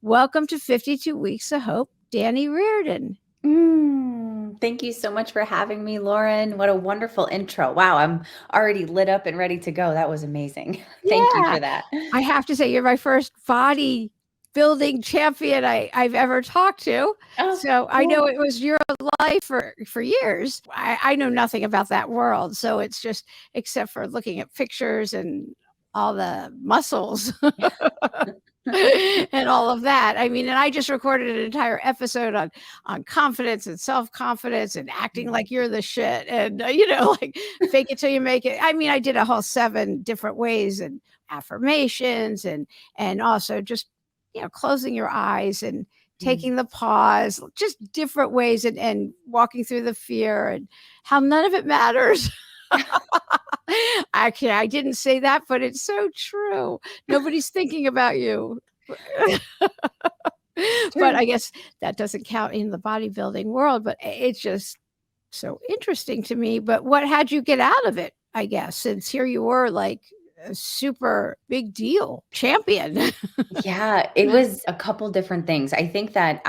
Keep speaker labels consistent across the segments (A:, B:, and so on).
A: Welcome to 52 Weeks of Hope, Dani Reardon.
B: Thank you so much for having me, Lauren. What a wonderful intro. Wow, I'm already lit up and ready to go. That was amazing. Thank you
A: Yeah,
B: for that.
A: I have to say, you're my first body building champion I've ever talked to.
B: Oh,
A: So I know
B: cool.
A: it was your life for years. I know nothing about that world. So it's just, except for looking at pictures and all the muscles and all of that. I mean, and I just recorded an entire episode on confidence and self-confidence and acting like you're the shit and like fake it till you make it. I mean, I did a whole 7 different ways and affirmations and also just closing your eyes and taking the pause, just different ways and walking through the fear and how none of it matters. Actually, I didn't say that, but it's so true. Nobody's thinking about you. But I guess that doesn't count in the bodybuilding world, but it's just so interesting to me. But what had you get out of it, I guess, since here you were like a super big deal champion?
B: Yeah, it was a couple different things. I think that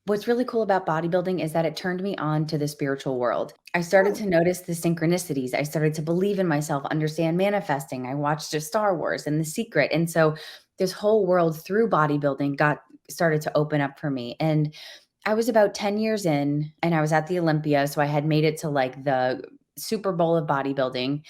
B: what's really cool about bodybuilding is that it turned me on to the spiritual world. I started to notice the synchronicities. I started to believe in myself, understand manifesting. I watched a Star Wars and The Secret. And so this whole world through bodybuilding started to open up for me. And I was about 10 years in and I was at the Olympia. So I had made it to like the Super Bowl of bodybuilding.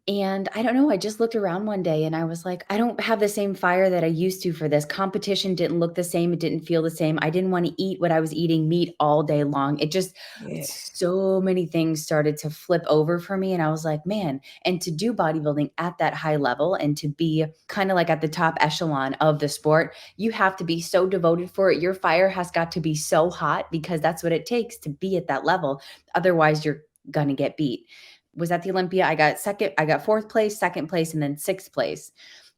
B: And I don't know, I just looked around one day and I was like, I don't have the same fire that I used to for this. Competition didn't look the same. It didn't feel the same. I didn't want to eat what I was eating, meat all day long. It just, so many things started to flip over for me. And I was like, man, and to do bodybuilding at that high level and to be kind of like at the top echelon of the sport, you have to be so devoted for it. Your fire has got to be so hot because that's what it takes to be at that level. Otherwise, you're going to get beat. Was at the Olympia. I got 4th place, 2nd place, and then 6th place.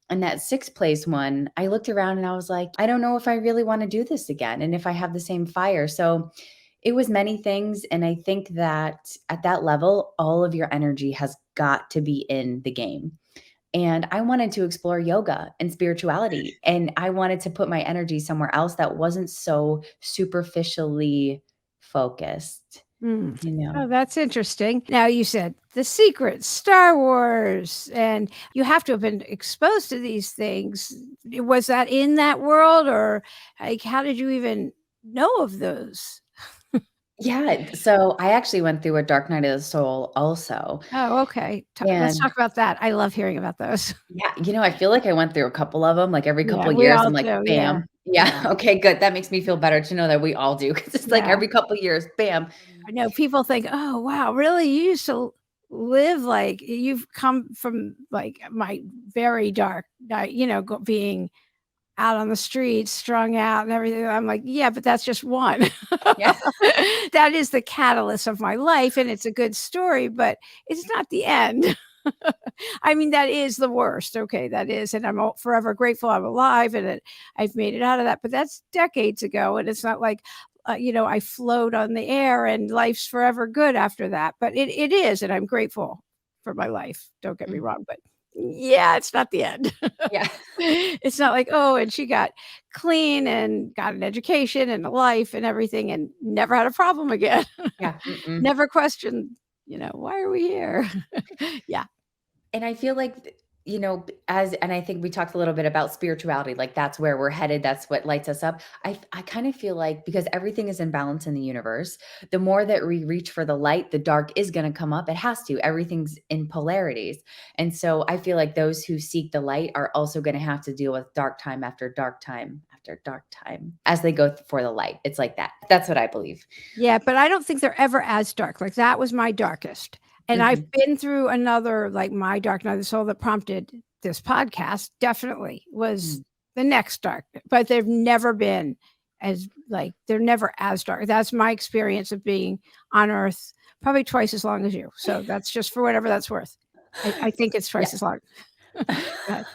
B: And that 6th place one, I looked around and I was like, I don't know if I really want to do this again and if I have the same fire. So it was many things. And I think that at that level, all of your energy has got to be in the game. And I wanted to explore yoga and spirituality. And I wanted to put my energy somewhere else that wasn't so superficially focused.
A: Oh, that's interesting. Now, you said The Secret, Star Wars, and you have to have been exposed to these things. Was that in that world, or like, how did you even know of those?
B: Yeah, so I actually went through a dark night of the soul also.
A: Oh, okay. Let's
B: And
A: talk about that. I love hearing about those.
B: yeah, I feel like I went through a couple of them, like every
A: Yeah,
B: couple
A: we
B: years,
A: all
B: I'm like,
A: do. Yeah.
B: bam. Yeah, okay, good. That makes me feel better to know that we all do because it's like
A: Yeah.
B: every couple years, bam.
A: I know people think, oh, wow, really? You used to live like you've come from like my very dark night, being out on the streets, strung out and everything. I'm like, yeah, but that's just one.
B: Yeah.
A: That is the catalyst of my life, and it's a good story, but it's not the end. I mean, that is the worst. Okay, that is, and I'm forever grateful I'm alive and that I've made it out of that. But that's decades ago, and it's not like I float on the air and life's forever good after that. But it is, and I'm grateful for my life. Don't get me
B: Mhm.
A: wrong, but yeah, it's not the end.
B: Yeah.
A: It's not like, oh, and she got clean and got an education and a life and everything and never had a problem again.
B: Yeah. Mm-mm.
A: Never questioned, why are we here? Yeah.
B: And I feel like, and I think we talked a little bit about spirituality, like that's where we're headed. That's what lights us up. I kind of feel like because everything is in balance in the universe, the more that we reach for the light, the dark is going to come up. It has to. Everything's in polarities. And so I feel like those who seek the light are also going to have to deal with dark time after dark time after dark time as they go for the light. It's like that. That's what I believe.
A: Yeah, but I don't think they're ever as dark. Like that was my darkest. And I've
B: Mhm.
A: been through another, like my dark night of the soul that prompted this podcast definitely was
B: Mm.
A: the next dark, but they've never been they're never as dark. That's my experience of being on earth, probably twice as long as you. So that's just for whatever that's worth. I think it's twice
B: Yeah.
A: as long.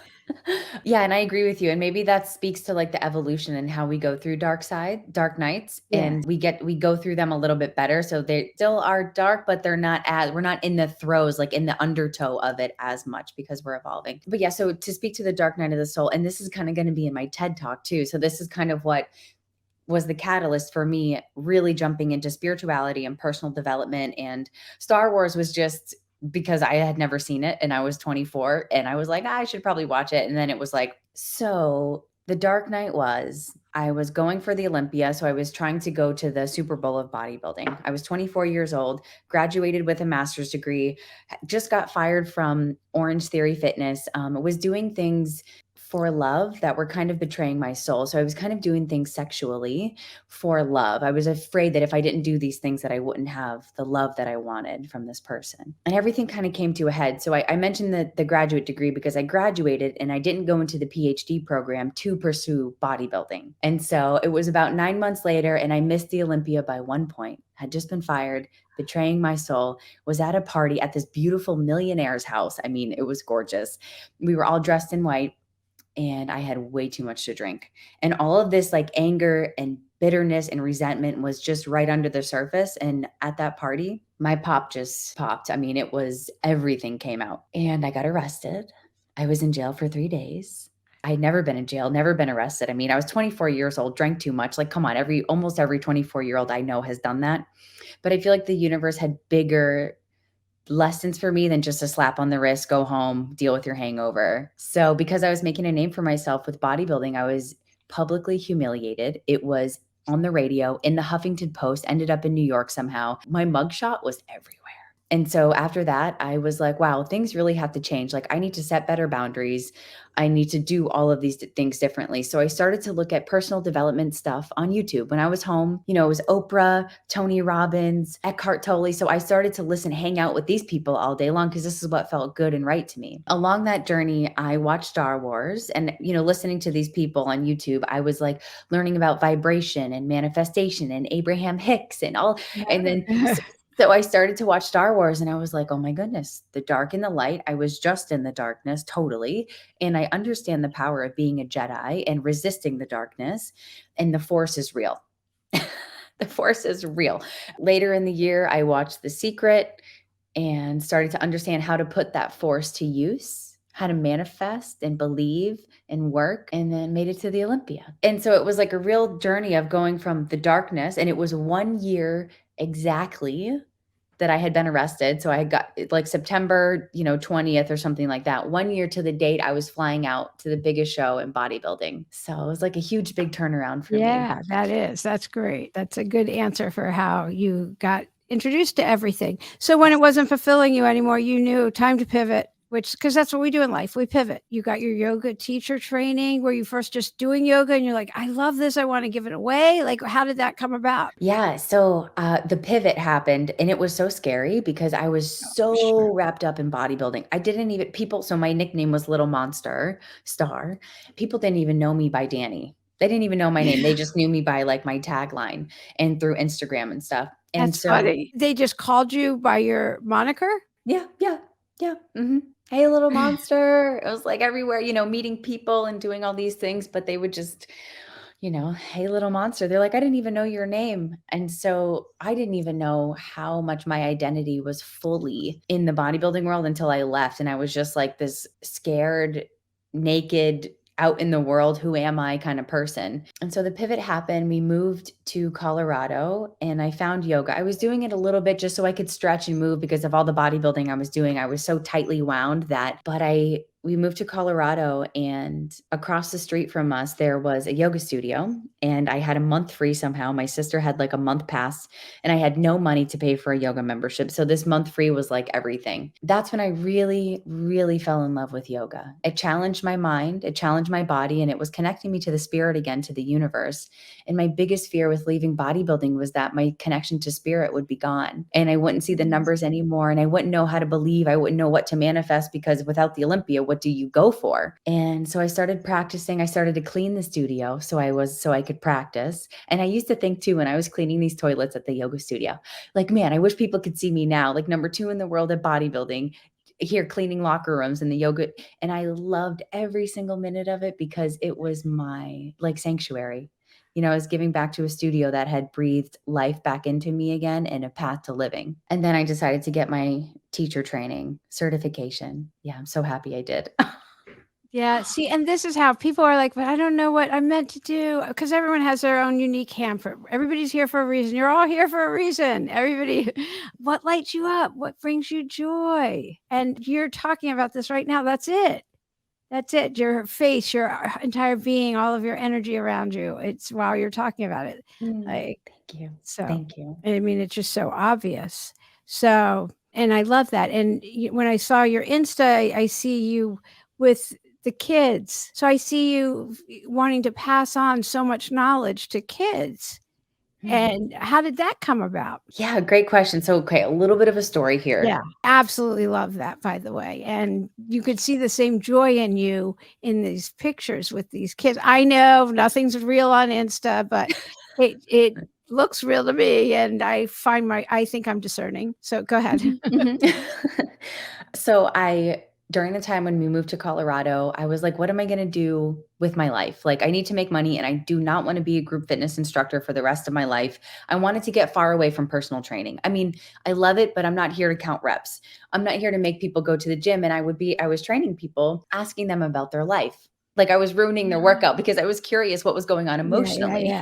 B: Yeah, and I agree with you, and maybe that speaks to, like, the evolution and how we go through dark nights,
A: Yes.
B: and we go through them a little bit better, so they still are dark, but we're not in the throes, like, in the undertow of it as much because we're evolving. But yeah, so to speak to the dark night of the soul, and this is kinda gonna be in my TED Talk too, so this is kind of what was the catalyst for me really jumping into spirituality and personal development. And Star Wars was just because I had never seen it and I was 24 and I was like, I should probably watch it. And then it was like, so the Dark Knight was, I was going for the Olympia. So I was trying to go to the Super Bowl of bodybuilding. I was 24 years old, graduated with a master's degree, just got fired from Orange Theory Fitness, was doing things for love that were kind of betraying my soul. So I was kind of doing things sexually for love. I was afraid that if I didn't do these things that I wouldn't have the love that I wanted from this person. And everything kind of came to a head. So I mentioned the graduate degree because I graduated and I didn't go into the PhD program to pursue bodybuilding. And so it was about 9 months later and I missed the Olympia by 1 point, had just been fired, betraying my soul, was at a party at this beautiful millionaire's house. I mean, it was gorgeous. We were all dressed in white and I had way too much to drink. And all of this like anger and bitterness and resentment was just right under the surface. And at that party, my pop just popped. I mean, it was everything came out. And I got arrested. I was in jail for 3 days. I'd never been in jail, never been arrested. I mean, I was 24 years old, drank too much. Like, come on, almost every 24-year-old I know has done that. But I feel like the universe had bigger lessons for me than just a slap on the wrist, go home, deal with your hangover. So because I was making a name for myself with bodybuilding, I was publicly humiliated. It was on the radio, in the Huffington Post, ended up in New York somehow. My mugshot was everywhere. And so after that, I was like, wow, things really have to change. Like, I need to set better boundaries. I need to do all of these things differently. So I started to look at personal development stuff on YouTube. When I was home, it was Oprah, Tony Robbins, Eckhart Tolle. So I started to hang out with these people all day long because this is what felt good and right to me. Along that journey, I watched Star Wars and, listening to these people on YouTube, I was like learning about vibration and manifestation and Abraham Hicks and all. And then so I started to watch Star Wars and I was like, oh my goodness, the dark and the light. I was just in the darkness totally. And I understand the power of being a Jedi and resisting the darkness. And the Force is real. The Force is real. Later in the year, I watched The Secret and started to understand how to put that Force to use, how to manifest and believe and work, and then made it to the Olympia. And so it was like a real journey of going from the darkness. And it was 1 year exactly that I had been arrested. So I had got like September, 20th or something like that. 1 year to the date, I was flying out to the biggest show in bodybuilding. So it was like a huge, big turnaround for me.
A: Yeah, that's great. That's a good answer for how you got introduced to everything. So when it wasn't fulfilling you anymore, you knew time to pivot, because that's what we do in life. We pivot. You got your yoga teacher training. Were you first just doing yoga and you're like, I love this, I want to give it away? Like, how did that come about?
B: Yeah. So the pivot happened and it was so scary because I was so wrapped up in bodybuilding. I didn't even, so my nickname was Little Monster Star. People didn't even know me by Dani. They didn't even know my name. They just knew me by like my tagline and through Instagram and stuff. And
A: That's funny. They just called you by your moniker?
B: Yeah. Mm-hmm. Hey, Little Monster. It was like everywhere, meeting people and doing all these things, but they would just, hey, Little Monster. They're like, I didn't even know your name. And so I didn't even know how much my identity was fully in the bodybuilding world until I left. And I was just like this scared, naked, out in the world, who am I kind of person. And so the pivot happened. We moved to Colorado and I found yoga. I was doing it a little bit just so I could stretch and move because of all the bodybuilding I was doing. I was so tightly wound but we moved to Colorado and across the street from us, there was a yoga studio and I had a month free somehow. My sister had like a month pass and I had no money to pay for a yoga membership. So this month free was like everything. That's when I really, really fell in love with yoga. It challenged my mind, it challenged my body, and it was connecting me to the spirit again, to the universe. And my biggest fear with leaving bodybuilding was that my connection to spirit would be gone and I wouldn't see the numbers anymore and I wouldn't know how to believe. I wouldn't know what to manifest because without the Olympia, what do you go for? And so I started practicing. I started to clean the studio so I could practice. And I used to think too, when I was cleaning these toilets at the yoga studio, like, man, I wish people could see me now, like number 2 in the world at bodybuilding, here cleaning locker rooms and the yoga. And I loved every single minute of it because it was my like sanctuary. I was giving back to a studio that had breathed life back into me again and a path to living. And then I decided to get my teacher training certification. Yeah, I'm so happy I did.
A: Yeah. See, and this is how people are like, but I don't know what I'm meant to do, because everyone has their own unique handprint. Everybody's here for a reason. You're all here for a reason. Everybody, what lights you up? What brings you joy? And you're talking about this right now. That's it. That's it. Your face, your entire being, all of your energy around you. It's while you're talking about it. Like,
B: Thank you.
A: so,
B: Thank you.
A: I mean, it's just so obvious. So, and I love that. And when I saw your Insta, I see you with the kids. So I see you wanting to pass on so much knowledge to kids. And how did that come about?
B: Yeah, great question. So, okay, a little bit of a story here.
A: Yeah, absolutely love that, by the way. And you could see the same joy in you in these pictures with these kids. I know nothing's real on Insta, but it looks real to me, and I think I'm discerning. So go ahead.
B: So during the time when we moved to Colorado, I was like, what am I going to do with my life? Like, I need to make money and I do not want to be a group fitness instructor for the rest of my life. I wanted to get far away from personal training. I mean, I love it, but I'm not here to count reps. I'm not here to make people go to the gym. And I was training people, asking them about their life. Like I was ruining their workout because I was curious what was going on emotionally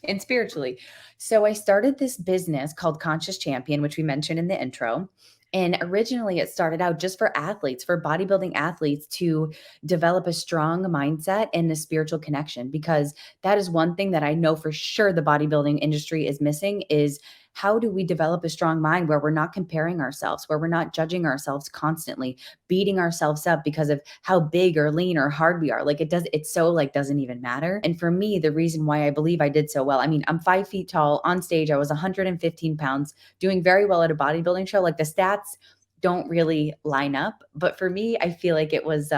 B: and spiritually. So I started this business called Conscious Champion, which we mentioned in the intro. And originally it started out just for athletes, for bodybuilding athletes, to develop a strong mindset and a spiritual connection, because that is one thing that I know for sure the bodybuilding industry is missing is how do we develop a strong mind where we're not comparing ourselves, where we're not judging ourselves constantly, beating ourselves up because of how big or lean or hard we are. Like it's so like doesn't even matter. And for me, the reason why I believe I did so well, I mean, I'm 5 feet tall on stage. I was 115 pounds, doing very well at a bodybuilding show. Like the stats don't really line up. But for me, I feel like it was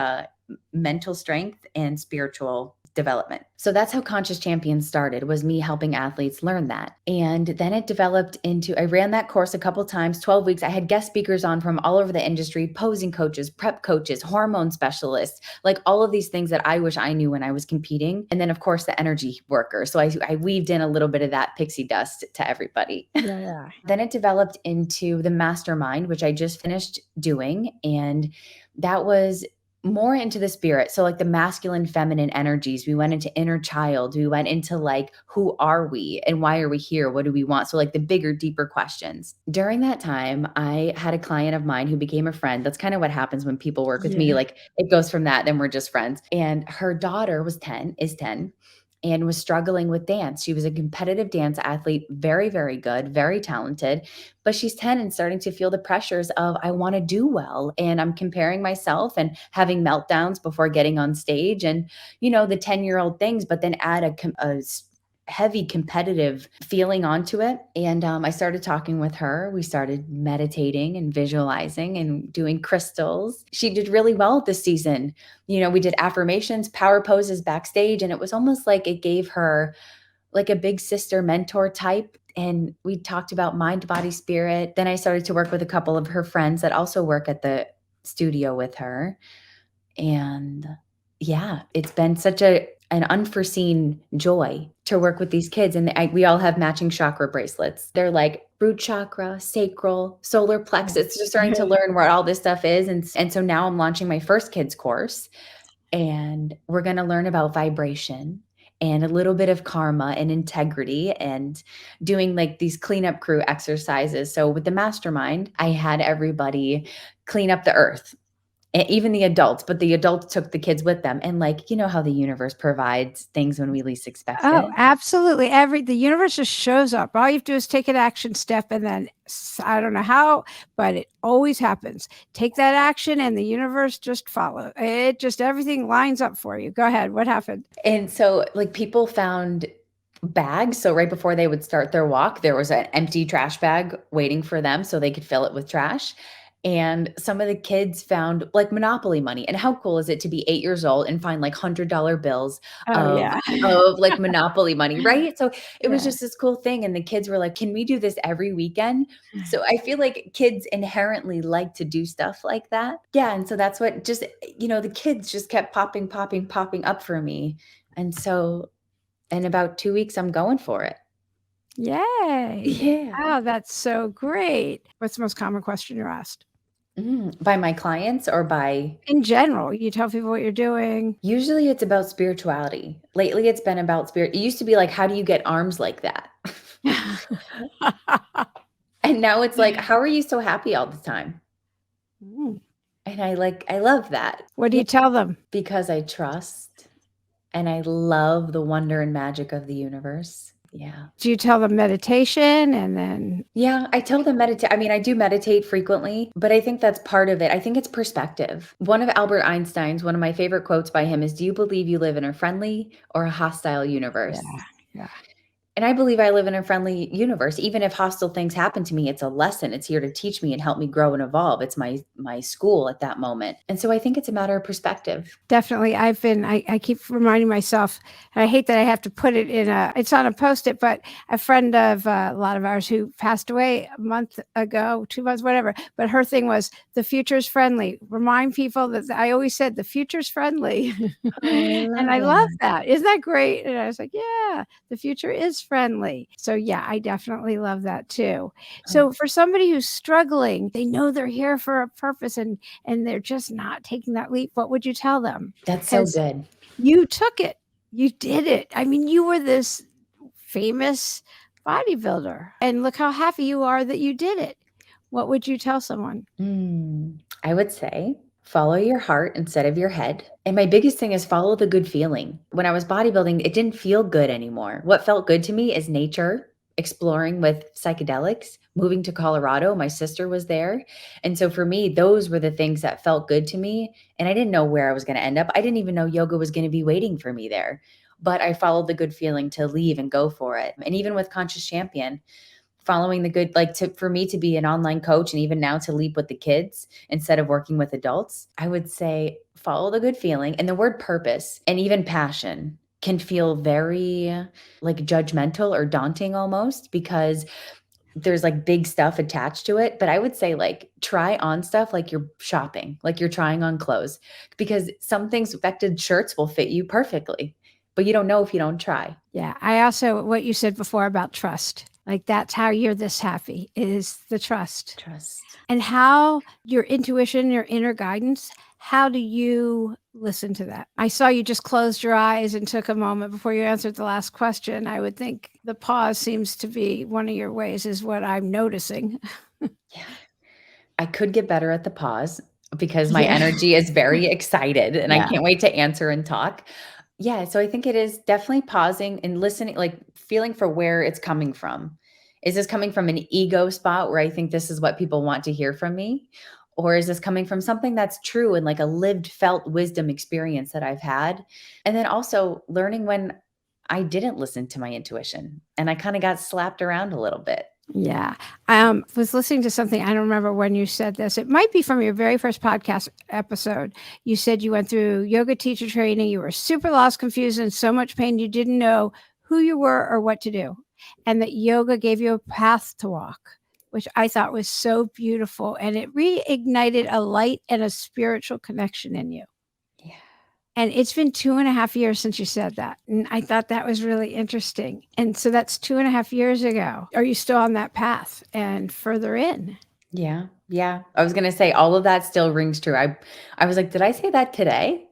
B: mental strength and spiritual development. So that's how Conscious Champion started, was me helping athletes learn that. And then it developed into, I ran that course a couple times, 12 weeks. I had guest speakers on from all over the industry, posing coaches, prep coaches, hormone specialists, like all of these things that I wish I knew when I was competing. And then of course the energy worker. So I weaved in a little bit of that pixie dust to everybody.
A: Yeah.
B: Then it developed into the mastermind, which I just finished doing. And that was more into the spirit. So like the masculine, feminine energies, we went into inner child. We went into like, who are we and why are we here? What do we want? So like the bigger, deeper questions. During that time, I had a client of mine who became a friend. That's kind of what happens when people work with me. Like it goes from that, then we're just friends. And her daughter is 10 and was struggling with dance. She was a competitive dance athlete, very, very good, very talented, but she's 10 and starting to feel the pressures of, I want to do well. And I'm comparing myself and having meltdowns before getting on stage and, the 10-year-old things, but then add a heavy competitive feeling onto it. And I started talking with her. We started meditating and visualizing and doing crystals. She did really well this season. We did affirmations, power poses backstage, and it was almost like it gave her like a big sister mentor type. And we talked about mind, body, spirit. Then I started to work with a couple of her friends that also work at the studio with her. And yeah, it's been such an unforeseen joy to work with these kids. And we all have matching chakra bracelets. They're like root chakra, sacral, solar plexus. Just starting to learn what all this stuff is. And so now I'm launching my first kids course, and we're going to learn about vibration and a little bit of karma and integrity and doing like these cleanup crew exercises. So with the mastermind, I had everybody clean up the earth. Even the adults, but the adults took the kids with them. And like, how the universe provides things when we least expect it.
A: Oh, absolutely. The universe just shows up. All you have to do is take an action step, and then I don't know how, but it always happens. Take that action and the universe just follows. Everything lines up for you. Go ahead. What happened?
B: And so like people found bags. So right before they would start their walk, there was an empty trash bag waiting for them so they could fill it with trash. and some of the kids found like Monopoly money. And how cool is it to be 8 years old and find like $100 bills
A: Oh,
B: of
A: yeah.
B: like Monopoly money, right? So it was
A: Yeah.
B: just this cool thing, and the kids were like, "Can we do this every weekend?" So I feel like kids inherently like to do stuff like that. Yeah, and so that's what just the kids just kept popping up for me. And so in about 2 weeks, I'm going for it.
A: Yay.
B: Yeah.
A: Wow, that's so great. What's the most common question you're asked?
B: By my clients or by
A: In general, you tell people what you're doing.
B: usually it's about spirituality. Lately, it's been about spirit. It used to be like, "How do you get arms like that?" And now it's like, "How are you so happy all the time?"
A: Mm.
B: And I love that.
A: What do
B: Yeah,
A: you tell them?
B: because I trust and I love the wonder and magic of the universe. Yeah.
A: Do you tell them meditation and then
B: Yeah, I tell them meditate. I mean, I do meditate frequently, but I think that's part of it. I think it's perspective. One of Albert Einstein's, one of my favorite quotes by him is, "Do you believe you live in a friendly or a hostile
A: yeah,
B: universe?"
A: yeah.
B: And I believe I live in a friendly universe. Even if hostile things happen to me, it's a lesson. It's here to teach me and help me grow and evolve. It's my school at that moment. And so I think it's a matter of perspective.
A: Definitely. I keep reminding myself, and I hate that I have to put it it's on a Post-it, but a friend of a lot of ours who passed away a month ago, 2 months, whatever, but her thing was the future's friendly. Remind people that I always said the future's friendly.
B: Oh, I
A: And
B: love
A: I love
B: that.
A: that. Isn't that great? And I was like, yeah, the future is friendly. So yeah, I definitely love that too.
B: Oh,
A: So for somebody who's struggling, they know they're here for a purpose and they're just not taking that leap, what would you tell them?
B: that's so
A: Because
B: good.
A: you took it. You did it. I mean, you were this famous bodybuilder, and look how happy you are that you did it. What would you tell someone?
B: I would say follow your heart instead of your head. And my biggest thing is follow the good feeling. When I was bodybuilding, it didn't feel good anymore. What felt good to me is nature, exploring with psychedelics, moving to Colorado. My sister was there. And so for me, those were the things that felt good to me. And I didn't know where I was going to end up. I didn't even know yoga was going to be waiting for me there. But I followed the good feeling to leave and go for it. And even with Conscious Champion, following the good, like to for me to be an online coach and even now to leap with the kids instead of working with adults, I would say follow the good feeling. And the word purpose and even passion can feel very like judgmental or daunting almost, because there's like big stuff attached to it. But I would say like try on stuff like you're shopping, like you're trying on clothes, because some things, affected shirts will fit you perfectly, but you don't know if you don't try.
A: Yeah, I also what you said before about trust. Like that's how you're this happy is the trust.
B: Trust.
A: And how your intuition, your inner guidance, how do you listen to that? I saw you just closed your eyes and took a moment before you answered the last question. I would think the pause seems to be one of your ways, is what I'm noticing.
B: Yeah. I could get better at the pause because my
A: Yeah.
B: energy is very excited and I
A: Yeah.
B: can't wait to answer and talk. Yeah, so I think it is definitely pausing and listening, like feeling for where it's coming from. Is this coming from an ego spot where I think this is what people want to hear from me? Or is this coming from something that's true and like a lived, felt wisdom experience that I've had? And then also learning when I didn't listen to my intuition and I kind of got slapped around a little bit.
A: Yeah. Was listening to something, I don't remember when you said this. It might be from your very first podcast episode. You said you went through yoga teacher training, you were super lost, confused, and so much pain you didn't know who you were or what to do. And that yoga gave you a path to walk, which I thought was so beautiful. And it reignited a light and a spiritual connection in you.
B: Yeah.
A: And it's been 2.5 years since you said that. And I thought that was really interesting. And so that's 2.5 years ago. Are you still on that path and further in?
B: Yeah, yeah. I was gonna say all of that still rings true. I was like, "Did I say that today?"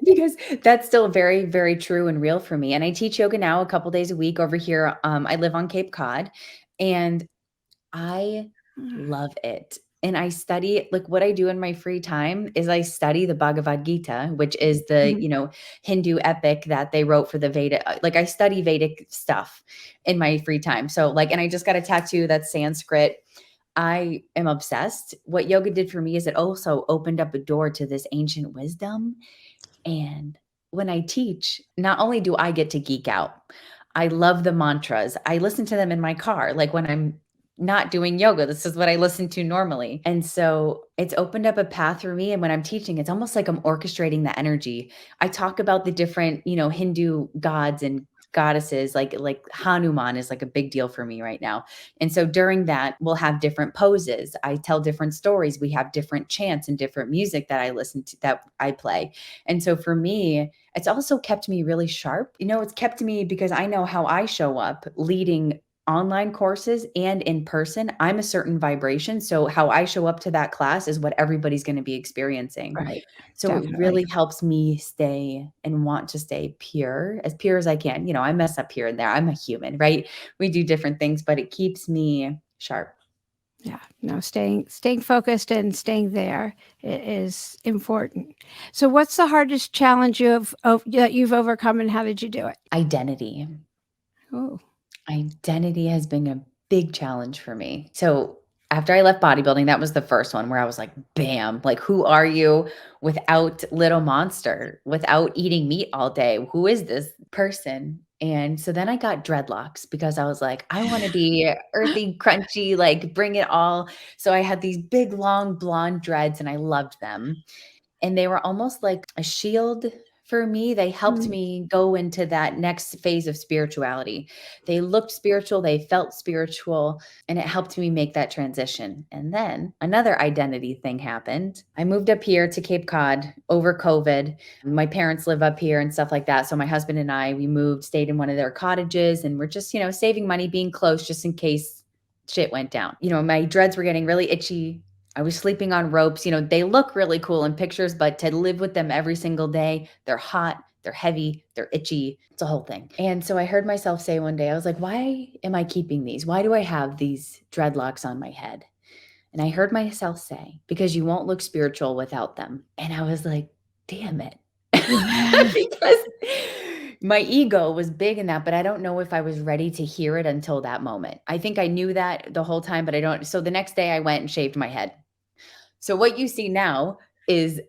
B: Because that's still very, very true and real for me, and I teach yoga now a couple days a week over here. I live on Cape Cod, and I love it. And I study, like what I do in my free time is I study the Bhagavad Gita, which is the,
A: Mhm.
B: Hindu epic that they wrote for the Veda. Like I study Vedic stuff in my free time. So like, and I just got a tattoo that's Sanskrit. I am obsessed. What yoga did for me is it also opened up a door to this ancient wisdom. And when I teach, not only do I get to geek out, I love the mantras. I listen to them in my car, like when I'm not doing yoga. This is what I listen to normally. And so it's opened up a path for me. And when I'm teaching, it's almost like I'm orchestrating the energy. I talk about the different, Hindu gods and goddesses, like Hanuman is like a big deal for me right now. And so during that, we'll have different poses. I tell different stories. We have different chants and different music that I listen to, that I play. And so for me, it's also kept me really sharp. It's kept me, because I know how I show up leading online courses and in person. I'm a certain vibration. So how I show up to that class is what everybody's going to be experiencing.
A: Right.
B: So it
A: Definitely.
B: really helps me stay and want to stay pure as I can. I mess up here and there. I'm a human, right? We do different things, but it keeps me sharp.
A: Yeah. No, staying focused and staying there is important. So what's the hardest challenge that you've overcome, and how did you do it?
B: Identity.
A: Oh.
B: Identity has been a big challenge for me. So after I left bodybuilding, that was the first one where I was like, bam, like, who are you without Little Monster, without eating meat all day? Who is this person? And so then I got dreadlocks because I was like, I want to be earthy, crunchy, like bring it all. So I had these big, long blonde dreads and I loved them. And they were almost like a shield for me. They helped
A: Mm.
B: me go into that next phase of spirituality. They looked spiritual, they felt spiritual, and it helped me make that transition. And then another identity thing happened. I moved up here to Cape Cod over COVID. My parents live up here and stuff like that. So my husband and I, we moved, stayed in one of their cottages, and we're just, saving money, being close just in case shit went down. My dreads were getting really itchy. I was sleeping on ropes. They look really cool in pictures, but to live with them every single day, they're hot, they're heavy, they're itchy. It's a whole thing. And so I heard myself say one day, I was like, why am I keeping these? Why do I have these dreadlocks on my head? And I heard myself say, because you won't look spiritual without them. And I was like, damn it. Because my ego was big in that, but I don't know if I was ready to hear it until that moment. I think I knew that the whole time, but I don't. So the next day I went and shaved my head. So what you see now is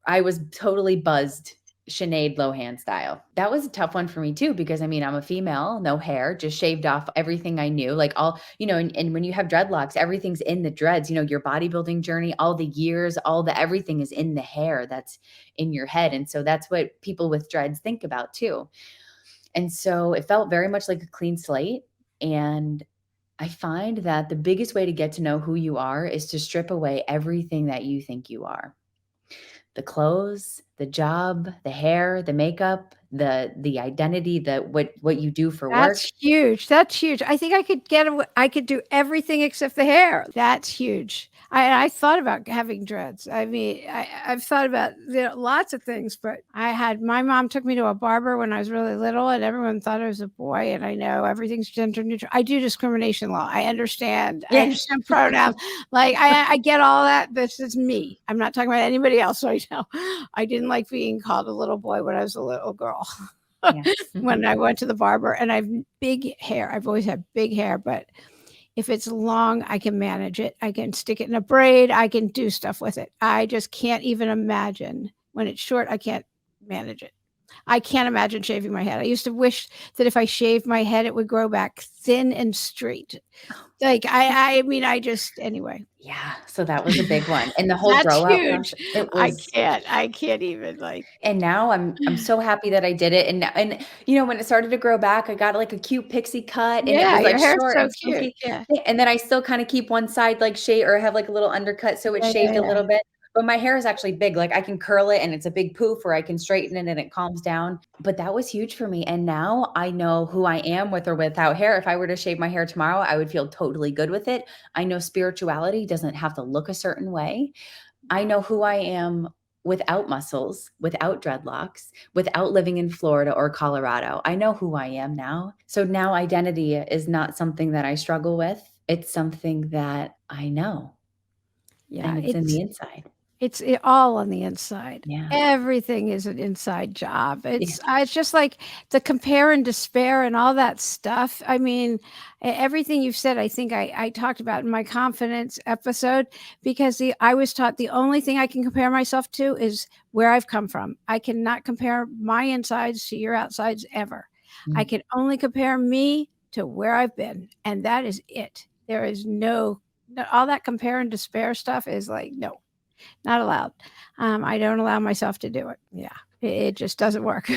B: I was totally buzzed Sinead Lohan style. That was a tough one for me too, because I'm a female, no hair, just shaved off everything I knew, like all, and when you have dreadlocks, everything's in the dreads, your bodybuilding journey, all the years, everything is in the hair that's in your head. And so that's what people with dreads think about too. And so it felt very much like a clean slate. And I find that the biggest way to get to know who you are is to strip away everything that you think you are. The clothes, the job, the hair, the makeup, the identity, what you do for work.
A: That's huge. That's huge. I think I could do everything except the hair. That's huge. I thought about having dreads. I've thought about lots of things, but my mom took me to a barber when I was really little, and everyone thought I was a boy. And I know everything's gender neutral. I do discrimination law. I understand. I
B: Yeah.
A: understand pronouns. Like I get all that. This is me. I'm not talking about anybody else right now. I didn't like being called a little boy when I was a little girl.
B: Yeah.
A: When I went to the barber, and I've big hair. I've always had big hair, but if it's long, I can manage it. I can stick it in a braid. I can do stuff with it. I just can't even imagine when it's short. I can't manage it. I can't imagine shaving my head. I used to wish that if I shaved my head, it would grow back thin and straight. Like I just anyway.
B: Yeah. So that was a big one. And the whole
A: That's
B: grow out
A: huge.
B: process, it was.
A: I can't even like.
B: And now I'm so happy that I did it. And when it started to grow back, I got like a cute pixie cut, and it
A: Yeah,
B: was like
A: your hair's
B: short
A: so
B: and
A: cute.
B: silky.
A: Yeah.
B: And then I still kind of keep one side like shaved, or have like a little undercut, so it's
A: Yeah,
B: shaved a
A: yeah,
B: little bit. But my hair is actually big. Like I can curl it and it's a big poof, or I can straighten it and it calms down. But that was huge for me. And now I know who I am with or without hair. If I were to shave my hair tomorrow, I would feel totally good with it. I know spirituality doesn't have to look a certain way. I know who I am without muscles, without dreadlocks, without living in Florida or Colorado. I know who I am now. So now identity is not something that I struggle with. It's something that I know,
A: yeah.
B: and it's in the inside.
A: It's all on the inside.
B: Yeah.
A: Everything is an inside job.
B: Yeah.
A: It's just like the compare and despair and all that stuff. Everything you've said, I think I talked about in my confidence episode, because I was taught the only thing I can compare myself to is where I've come from. I cannot compare my insides to your outsides ever. I
B: Mm.
A: can only compare me to where I've been, and that is it. There is no all that compare and despair stuff is like, no, not allowed. I don't allow myself to do it. Yeah, it just doesn't work.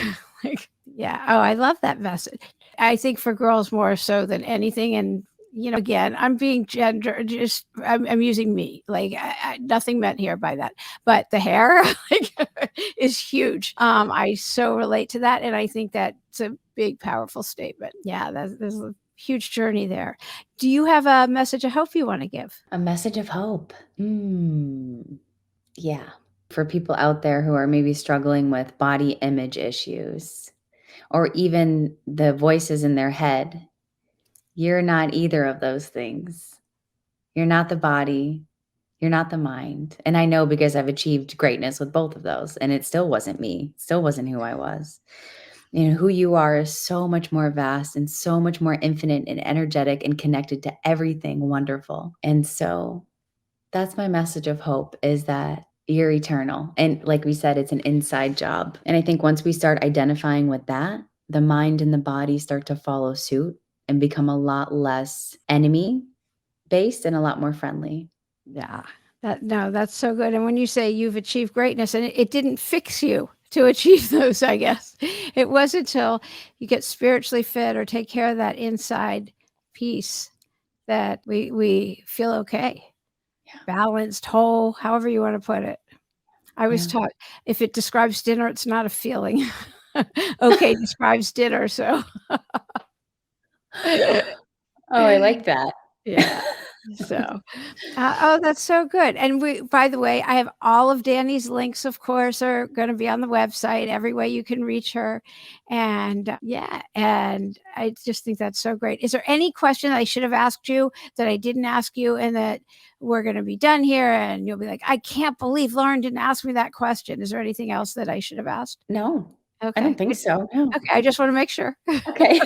A: Like, yeah. Oh, I love that message. I think for girls more so than anything. And again, I'm being gender. Just I'm using me. Like nothing meant here by that. But the hair like, is huge. I so relate to that, and I think that's a big, powerful statement. Yeah, there's a huge journey there. Do you have a message of hope you want to give?
B: A message of hope. Yeah. For people out there who are maybe struggling with body image issues or even the voices in their head, you're not either of those things. You're not the body, you're not the mind. And I know because I've achieved greatness with both of those, and it still wasn't me, still wasn't who I was. Who you are is so much more vast and so much more infinite and energetic and connected to everything wonderful. And so that's my message of hope, is that you're eternal. And like we said, it's an inside job. And I think once we start identifying with that, the mind and the body start to follow suit and become a lot less enemy based and a lot more friendly.
A: Yeah. No, that's so good. And when you say you've achieved greatness, and it didn't fix you to achieve those, I guess. It wasn't until you get spiritually fit or take care of that inside piece that we feel okay.
B: Yeah.
A: Balanced, whole, however you want to put it. I was
B: Yeah.
A: taught if it describes dinner, it's not a feeling. Okay describes dinner, so
B: Oh, I like that.
A: yeah. So, oh, that's so good. And by the way, I have all of Dani's links, of course, are going to be on the website, every way you can reach her. And yeah, and I just think that's so great. Is there any question that I should have asked you that I didn't ask you, and that we're going to be done here? And you'll be like, I can't believe Lauren didn't ask me that question. Is there anything else that I should have asked?
B: No, I don't
A: Okay.
B: think so. No.
A: Okay. I just want to make sure.
B: Okay.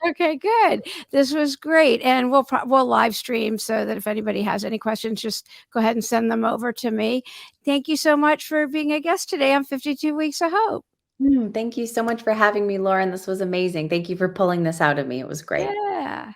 A: Okay, good. This was great, and we'll live stream so that if anybody has any questions, just go ahead and send them over to me. Thank you so much for being a guest today on 52 Weeks of Hope.
B: Thank you so much for having me, Lauren. This was amazing. Thank you for pulling this out of me. It was great.
A: Yeah.